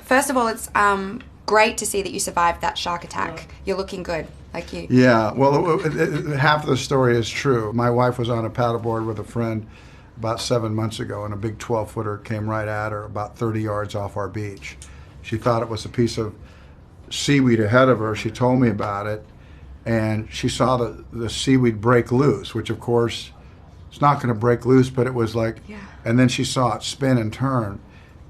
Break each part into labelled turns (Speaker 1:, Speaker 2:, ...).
Speaker 1: first of all, it's great to see that you survived that shark attack. You're looking good. Like you.
Speaker 2: Yeah, well, half of the story is true. My wife was on a paddleboard with a friend about 7 months ago, and a big 12-footer came right at her about 30 yards off our beach. She thought it was a piece of seaweed ahead of her. She told me about it, and she saw the seaweed break loose, which of course it's not going to break loose, but it was like, and then she saw it spin and turn,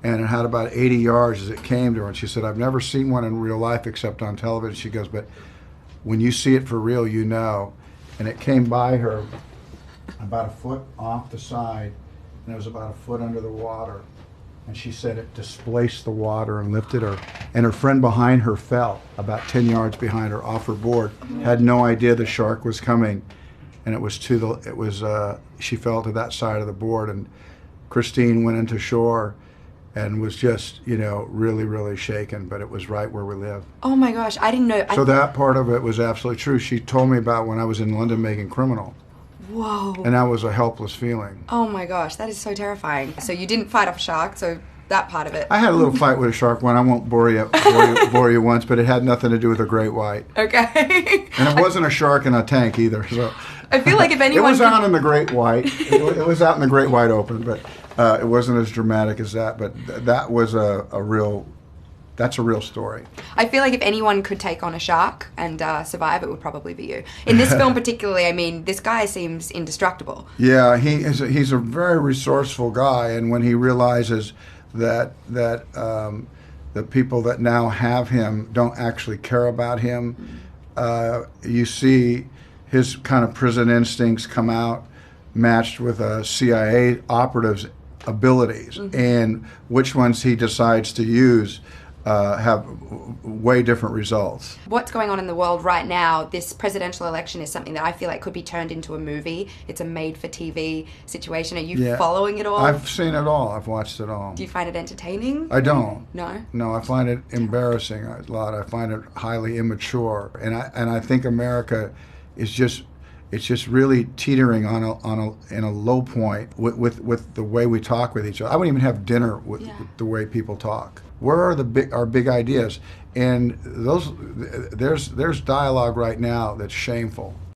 Speaker 2: and it had about 80 yards as it came to her, and she said, I've never seen one in real life except on television. She goes, but when you see it for real, you know. And it came by her about a foot off the side, and it was about a foot under the water. And she said it displaced the water and lifted her. And her friend behind her fell about 10 yards behind her off her board. Had no idea the shark was coming, and she fell to that side of the board. And Christine went into shore and was just, really, really shaken. But it was right where we live.
Speaker 1: Oh my gosh, I didn't know.
Speaker 2: So that part of it was absolutely true. She told me about when I was in London making Criminal.
Speaker 1: Whoa.
Speaker 2: And that was a helpless feeling.
Speaker 1: Oh my gosh, that is so terrifying. So you didn't fight off a shark, so that part of it.
Speaker 2: I had a little fight with a shark one. I won't bore you once, but it had nothing to do with a great white.
Speaker 1: Okay.
Speaker 2: And it wasn't a shark in a tank either. So
Speaker 1: I feel like if anyone...
Speaker 2: It was out in the Great White. It was out in the Great White Open, but it wasn't as dramatic as that. But that was that's a real story.
Speaker 1: I feel like if anyone could take on a shark and survive, it would probably be you. In this film particularly, I mean, this guy seems indestructible.
Speaker 2: Yeah, he's a very resourceful guy, and when he realizes that the people that now have him don't actually care about him, you see his kind of prison instincts come out, matched with a CIA operative's abilities, and which ones he decides to use have way different results.
Speaker 1: What's going on in the world right now, this presidential election is something that I feel like could be turned into a movie. It's a made-for-TV situation. Are you following it all?
Speaker 2: I've seen it all. I've watched it all.
Speaker 1: Do you find it entertaining?
Speaker 2: I don't.
Speaker 1: No?
Speaker 2: No, I find it embarrassing a lot. I find it highly immature. And I think America is just... It's just really teetering in a low point with the way we talk with each other. I wouldn't even have dinner with the way people talk. Where are our big ideas? And there's dialogue right now that's shameful.